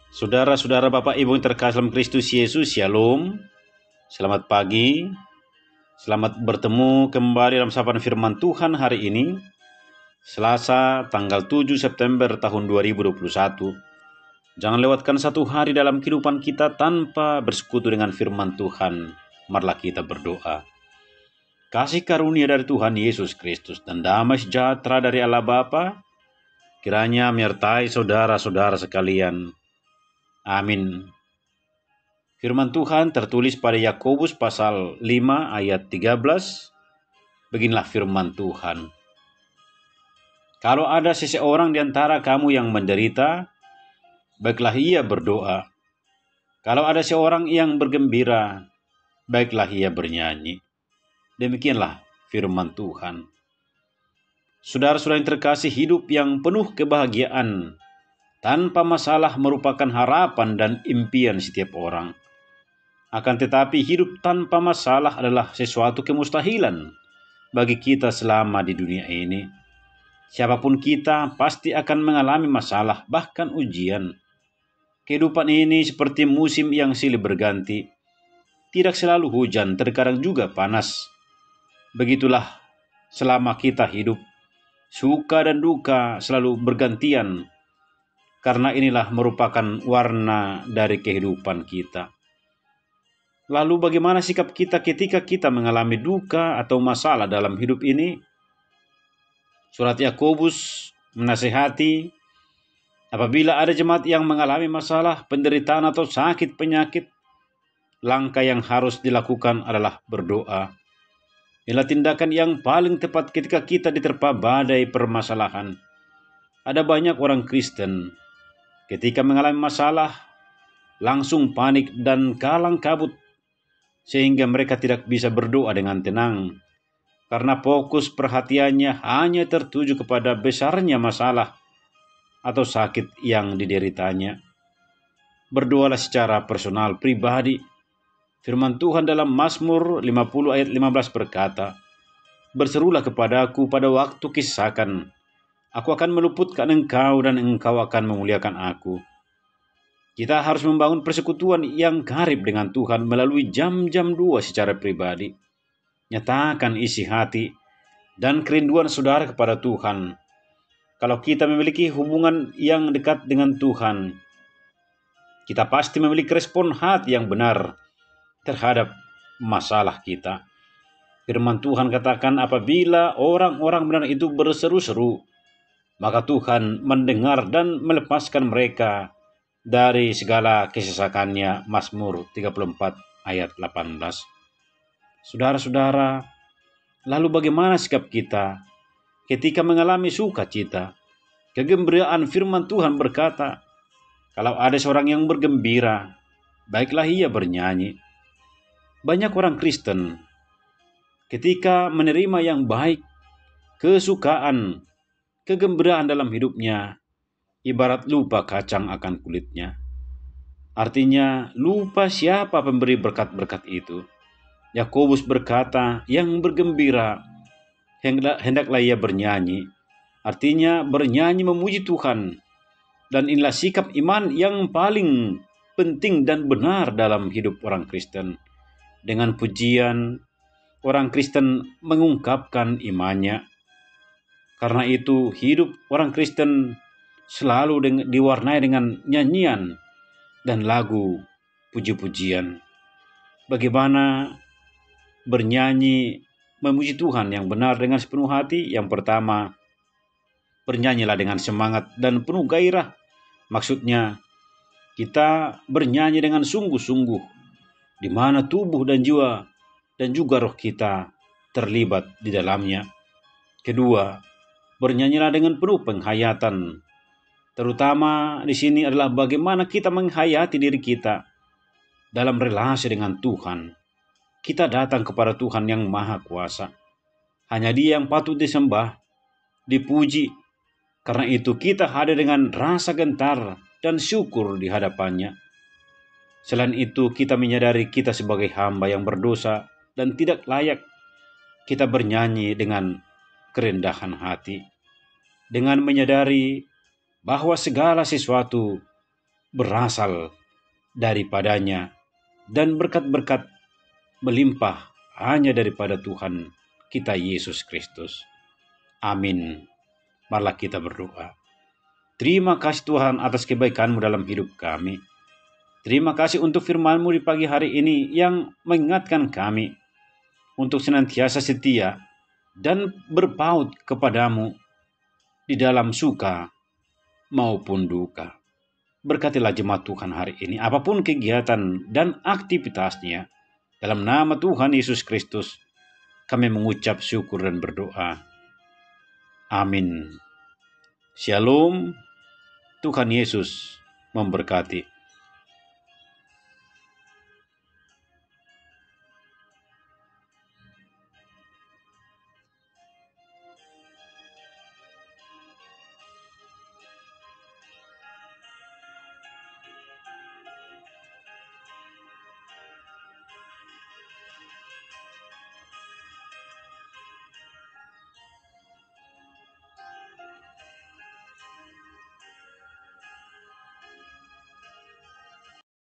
Saudara-saudara Bapak Ibu yang terkasih dalam Kristus Yesus, Shalom. Selamat pagi. Selamat bertemu kembali dalam sapaan firman Tuhan hari ini, Selasa tanggal 7 September tahun 2021. Jangan lewatkan satu hari dalam kehidupan kita tanpa bersekutu dengan firman Tuhan. Marilah kita berdoa. Kasih karunia dari Tuhan Yesus Kristus dan damai sejahtera dari Allah Bapa kiranya menyertai saudara-saudara sekalian. Amin. Firman Tuhan tertulis pada Yakobus pasal 5 ayat 13. Beginilah firman Tuhan. Kalau ada seseorang di antara kamu yang menderita, baiklah ia berdoa. Kalau ada seorang yang bergembira, baiklah ia bernyanyi. Demikianlah firman Tuhan. Saudara-saudara yang terkasih, hidup yang penuh kebahagiaan tanpa masalah merupakan harapan dan impian setiap orang. Akan tetapi hidup tanpa masalah adalah sesuatu kemustahilan bagi kita selama di dunia ini. Siapapun kita pasti akan mengalami masalah, bahkan ujian. Kehidupan ini seperti musim yang silih berganti. Tidak selalu hujan, terkadang juga panas. Begitulah selama kita hidup. Suka dan duka selalu bergantian. Karena inilah merupakan warna dari kehidupan kita. Lalu bagaimana sikap kita ketika kita mengalami duka atau masalah dalam hidup ini? Surat Yakobus menasihati, apabila ada jemaat yang mengalami masalah, penderitaan atau sakit penyakit, langkah yang harus dilakukan adalah berdoa. Inilah tindakan yang paling tepat ketika kita diterpa badai permasalahan. Ada banyak orang Kristen ketika mengalami masalah, langsung panik dan kalang kabut, sehingga mereka tidak bisa berdoa dengan tenang, karena fokus perhatiannya hanya tertuju kepada besarnya masalah atau sakit yang dideritanya. Berdoalah secara personal, pribadi. Firman Tuhan dalam Mazmur 50 ayat 15 berkata, "Berserulah kepadaku pada waktu kisahkan. Aku akan meluputkan engkau dan engkau akan memuliakan aku." Kita harus membangun persekutuan yang karib dengan Tuhan melalui jam-jam doa secara pribadi. Nyatakan isi hati dan kerinduan saudara kepada Tuhan. Kalau kita memiliki hubungan yang dekat dengan Tuhan, kita pasti memiliki respon hati yang benar terhadap masalah kita. Firman Tuhan katakan, apabila orang-orang benar itu berseru-seru, maka Tuhan mendengar dan melepaskan mereka dari segala kesesakannya. Mazmur 34 ayat 18. Saudara-saudara, lalu bagaimana sikap kita ketika mengalami sukacita? Kegembiraan firman Tuhan berkata, kalau ada seorang yang bergembira, baiklah ia bernyanyi. Banyak orang Kristen ketika menerima yang baik, kesukaan, kegembiraan dalam hidupnya, ibarat lupa kacang akan kulitnya. Artinya lupa siapa pemberi berkat-berkat itu. Yakobus berkata, yang bergembira hendaklah ia bernyanyi. Artinya bernyanyi memuji Tuhan. Dan inilah sikap iman yang paling penting dan benar dalam hidup orang Kristen. Dengan pujian, orang Kristen mengungkapkan imannya. Karena itu hidup orang Kristen selalu diwarnai dengan nyanyian dan lagu puji-pujian. Bagaimana bernyanyi memuji Tuhan yang benar dengan sepenuh hati? Yang pertama, bernyanyilah dengan semangat dan penuh gairah. Maksudnya, kita bernyanyi dengan sungguh-sungguh, di mana tubuh dan jiwa dan juga roh kita terlibat di dalamnya. Kedua, bernyanyilah dengan penuh penghayatan. Terutama di sini adalah bagaimana kita menghayati diri kita dalam relasi dengan Tuhan. Kita datang kepada Tuhan yang Maha Kuasa. Hanya Dia yang patut disembah, dipuji. Karena itu kita hadir dengan rasa gentar dan syukur di hadapannya. Selain itu kita menyadari kita sebagai hamba yang berdosa dan tidak layak. Kita bernyanyi dengan kerendahan hati. Dengan menyadari bahwa segala sesuatu berasal daripadanya, dan berkat-berkat melimpah hanya daripada Tuhan kita Yesus Kristus. Amin. Marilah kita berdoa. Terima kasih Tuhan atas kebaikan-Mu dalam hidup kami. Terima kasih untuk firman-Mu di pagi hari ini yang mengingatkan kami untuk senantiasa setia dan berpaut kepadamu di dalam suka maupun duka. Berkatilah jemaat Tuhan hari ini, apapun kegiatan dan aktivitasnya. Dalam nama Tuhan Yesus Kristus, kami mengucap syukur dan berdoa. Amin. Shalom. Tuhan Yesus memberkati.